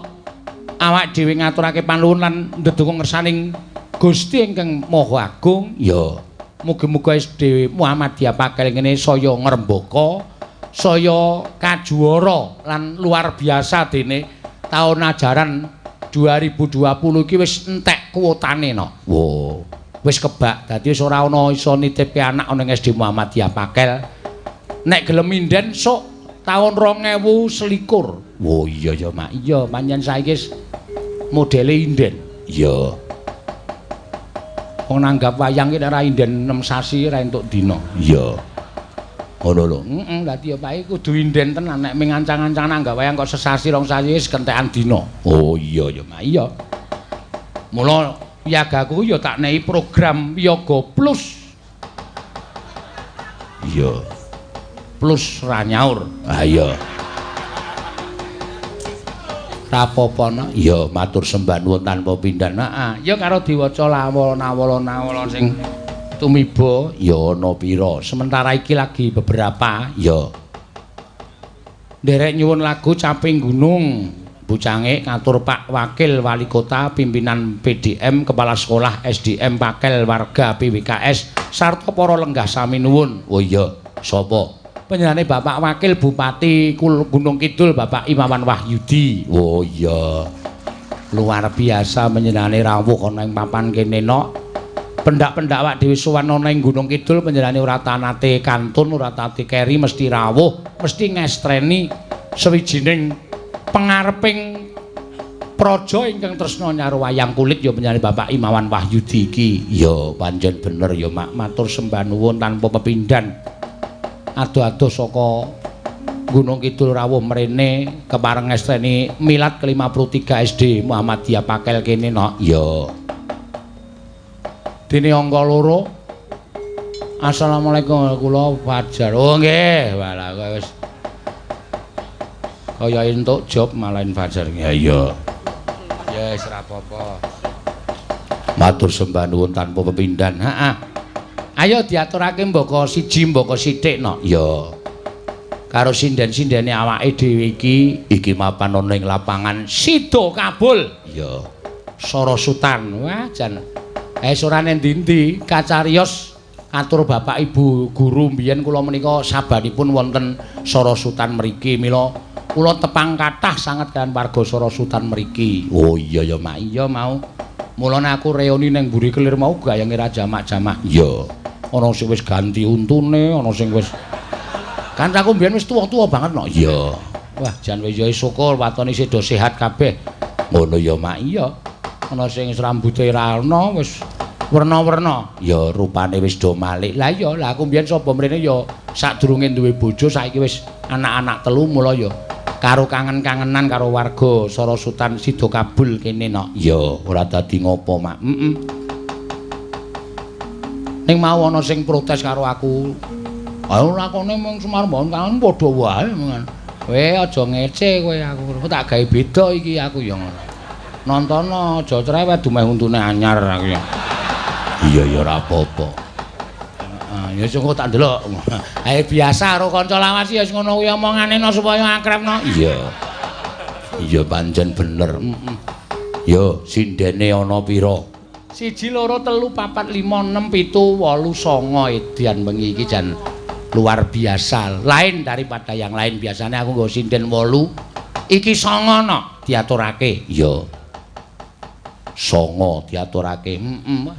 awak dhewe ngaturake panuwun lan ndedonga ngersaning Gusti ingkang Maha Agung. Iya. Mugi-mugi SD Muhammadiyah Pakel ngene saya ngrembaka, saya kajuara lan luar biasa dene taun ajaran 2020 iki wis entek kuotane no. Wo, wis kebak. Dadi wis ora ana iso nitipke anak ana ing SD Muhammadiyah Pakel. Nek gelem inden sok taun 2021. Oh iya ya mak, iya pancen saiki modele inden. Iya. Wong nanggap wayang ki nek ora inden 6 sasi ora entuk dina. Iya. Ngono lho. Dadi ya Pak kudu inden tenan nek mengancang-ancang nanggap wayang kok sesasi 2 sasi wis kentekan dina. Oh iya ya mak, iya. Mula piagaku ya tak nehi program Yoga Plus. Iya. Plus ranyaur. Ah iya. Rapopo iya matur sembah nuwun tanpa pindhan. Heeh, ya karo diwaca lawala-nawala sing tumiba ya ana pira. Sementara iki lagi beberapa ya. Nderek nyuwun lagu Caping Gunung. Bucange ngatur Pak Wakil Wali Kota, pimpinan PDM, Kepala Sekolah SDM Pakel, warga PWKS sarta para lenggah sami nuwun. Oh iya, sapa? Panjenengane Bapak Wakil Bupati Gunung Kidul Bapak Imawan Wahyudi. Oh iya. Luar biasa panjenengane rawuh ana ing papan kene nok. Pendak-pendak awak dhewe sowan ana ing Gunung Kidul panjenengane ora tanate kantun, ora tanate keri mesti rawuh, mesti ngestreni sawijining pangareping praja ingkang tresna nyar wayang kulit ya panjenengane Bapak Imawan Wahyudi iki. Ya pancen bener ya Mak, matur sembah nuwun tanpa pepindhan. Ado-ado saka Gunung Kidul rawuh mrene kepareng ngestreni milad ke-53 SD Muhammadiyah Pakel kene no. Ya. Dene angka 2. Assalamualaikum kula Fajar. Oh nggih, walah kowe wis kaya entuk job malahin Fajar. Ya iya. Ya wis ora apa-apa. Matur sembah nuwun tanpa pepindhan. Heeh. Ayo diaturake mbaka siji mbaka sithik no. Ya. Karo sinden-sindene awake dhewe iki mapan ana ing lapangan Sido Kabul. Ya. Sorosutan. Wah jan sorane ndi-ndi kacarios atur Bapak Ibu guru mbiyen kula menika sabanipun wonten Sorosutan mriki mila kula tepang kathah sanget kan warga Sorosutan mriki. Oh iya ya Mak, iya mau. Mulane aku reuni ning mburi kelir mau gayange ra jamak-jamak. Iya. Ana sing wis ganti untune, ana sing wis kancaku mbiyen wis tuwa-tuwa banget no. Iya. Wah, jan wis ya syukur watone isih do sehat kabeh. Ngono ya Mak, iya. Ana sing rambute ra ana wis werna-werna. Ya rupane wis do malik. Lah iya, lah aku mbiyen sapa mrene ya sadurunge duwe bojo saiki wis anak-anak 3 mula ya karo kangen-kangenan karo warga Sorosutan Sido Kabul kene no. Ya, ora dadi ngopo Mak. Ning mau ana sing protes karo aku. Ayo lakone mung Semar Mbon kan padha wae mengan. Kowe aja ngece kowe aku tak gawe beda iki aku ya ngono. Nontono aja cerewet dumeh untune anyar aku ya. Iya ya ora apa-apa. Ya sing tak ndelok. Ae biasa karo kanca lawas ya ngono kuwi omongane supaya akrabno. Iya. Iya pancen bener. Yo sindene ana pira? 1 2 3 4 5 6 7 8 9 edian bengi iki jan luar biasa. Lain daripada yang lain biasanya aku nggo sinden 8. Iki 9 no diaturake. Iya. 9 diaturake.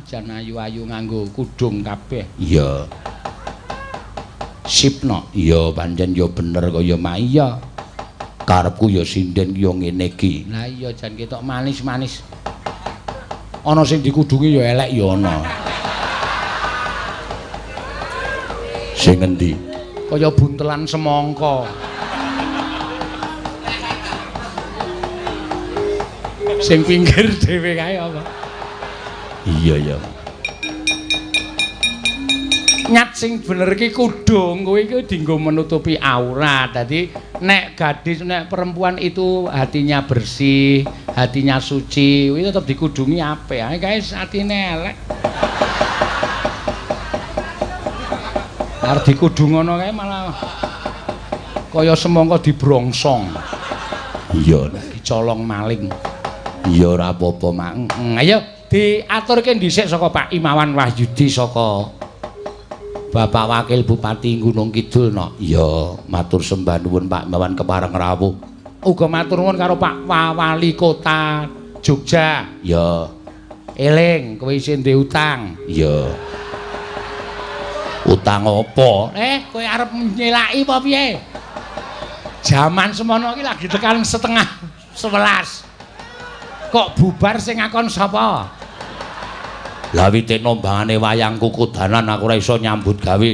Jan ayu-ayu nganggo kudung kabeh. Iya. Sipno. Iya pancen ya bener kaya mak iya. Karepku ya sinden ki ya ngene iki. Lah iya jan ketok manis-manis. Ana sing dikudungi ya elek ya ana. Sing endi? Kaya buntelan semangka. Sing pinggir dhewe kae apa? Iya ya. Nyat sing bener iki kudung kowe iki dienggo menutupi aurat. Dadi nek gadis nek perempuan itu hatinya bersih, hatinya suci, kuwi tetep dikudungi apik. Ae guys atine elek. Arep dikudung ngono kae malah kaya semangka dibrongsong. Iya, dicolong maling. Iya ora apa-apa, Mak. Ayo diaturke dhisik saka Pak Imawan Wahyudi saka Bapak Wakil Bupati Gunung Kidul no. Iya, matur sembah nuwun Pak Imawan kepareng rawuh. Uga matur nuwun karo Pak Wali Kota Jogja. Ya. Eling kowe isih ndek utang. Ya. Utang apa? Kowe arep nyelaki apa piye? Jaman semono iki lagi tekan setengah 11. Kok bubar sing ngakon sapa? Lah wite nombangane wayangku kudanan aku ora iso nyambut gawe.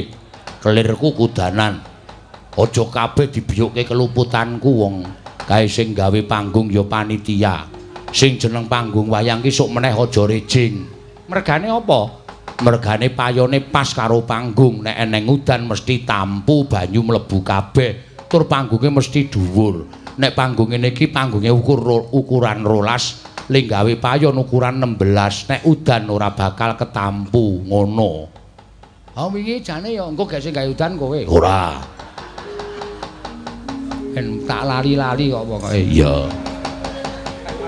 Kelirku kudanan. Aja kabeh dibiyukke keluputanku wong kae sing gawe panggung ya panitia. Sing jeneng panggung wayang ki sok meneh aja rejing. Mergane apa? Mergane payone pas karo panggung. Nek eneng udan mesti tampu banyu mlebu kabeh. Tur panggunge mesti dhuwur. Nek panggung ngene iki panggunge ukuran 12. Ling gawe payon ukuran 16 nek udan ora bakal ketampu ngono. Oh wingi jane ya engko gek sing gawe udan kowe. Ora. Ben tak lali-lali kok pokoke. Iya.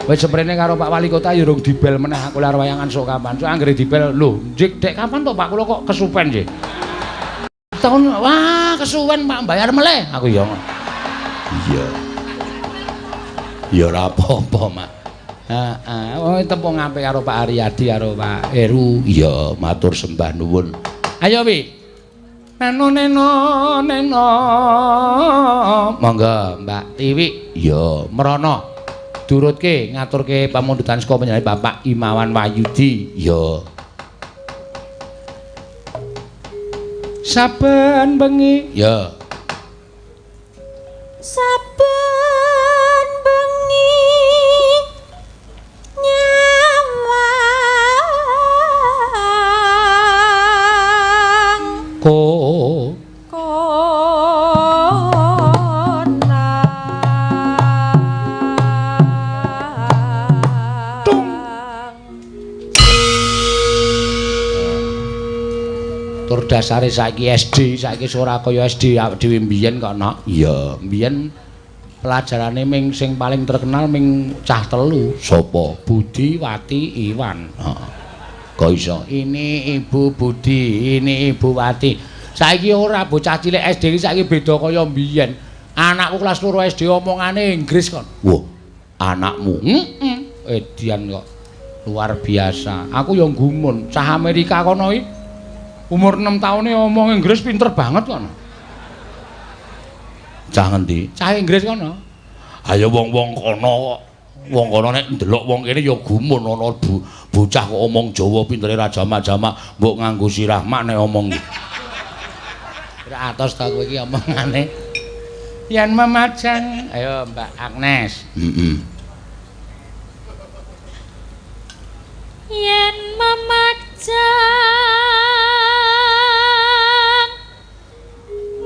Wis seprene karo Pak Wali Kota ya urung dibel meneh aku lar wayangan sok kapan. Sok anggere dibel lho, Dik dek kapan to Pak kula kok kesupen nggih. Tahun wah kesuwen Pak bayar meleh aku ya. Iya. Ya ora apa-apa, Mak. Heeh, wong tepung apik karo Pak Aryadi karo Pak Heru. Iya, matur sembah nuwun. Ayo wi. Neno. Monggo Mbak Tiwi. Iya, Merono. Durutke ngaturke pamundutan saka panjenengan Bapak Imawan Wahyudi. iya. Saben bengi. Ya. Saben bengi nyawang Ko tur dasare saiki SD, saiki ora kaya SD awake dhewe mbiyen kok nok. Iya. Mbiyen pelajarane ming sing paling terkenal ming cah telu. Sapa? Budi, Wati, Iwan. Heeh. Kok iso? Ini Ibu Budi, ini Ibu Wati. Saiki ora bocah cilik SD iki saiki beda kaya mbiyen. Anakku kelas 2 SD omongane Inggris kon. Wah, anakmu. Edian kok. Luar biasa. Aku ya gumun, cah Amerika kono iki umur 6 taune omong Inggris pinter banget kono. Cah ngendi? Cah Inggris kono. Ayo wong-wong kono kok. Wong kono nek ndelok wong kene ya gumun ana bocah kok omong Jawa pintere ra jamak-jamak, mbok nganggo sirah mak nek omong. Ora atos ta kowe iki omongane. Yen memajang, ayo Mbak Agnes. yen memajang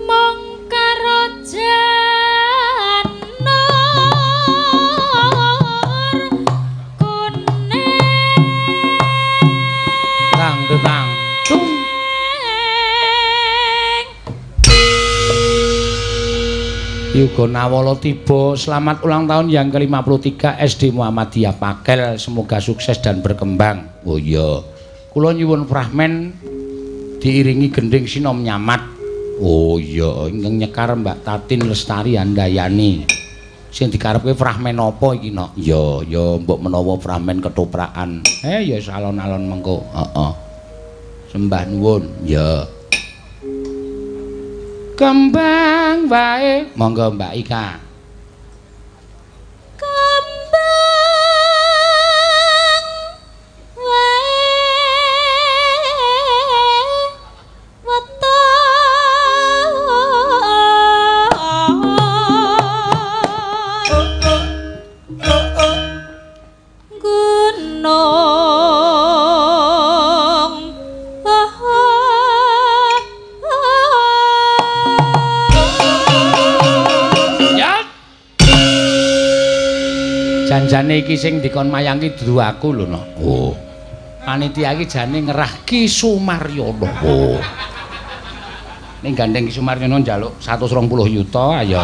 mong karo Yuga Nawala tiba. Selamat ulang tahun yang ke-53 SD Muhammadiyah Pakel. Semoga sukses dan berkembang. Oh iya. Kula nyuwun pramen diiringi gending sinom nyamat. Oh iya, ingkang nyekar Mbak Tatin Lestari Handayani. Sing dikarepke pramen apa iki, Nok? Ya mbok menawa pramen ketoprakan. Ya salon-alon mengko. Heeh. Sembah nuwun. Ya. Kembang wae. Monggo Mbak Ika. Janjane iki sing dikon mayangki dudu aku lho, Nok. Oh. Panitia iki jane ngerah Ki Sumaryono. Oh. Ning gandeng Ki Sumaryono njaluk 120 yuta ayo.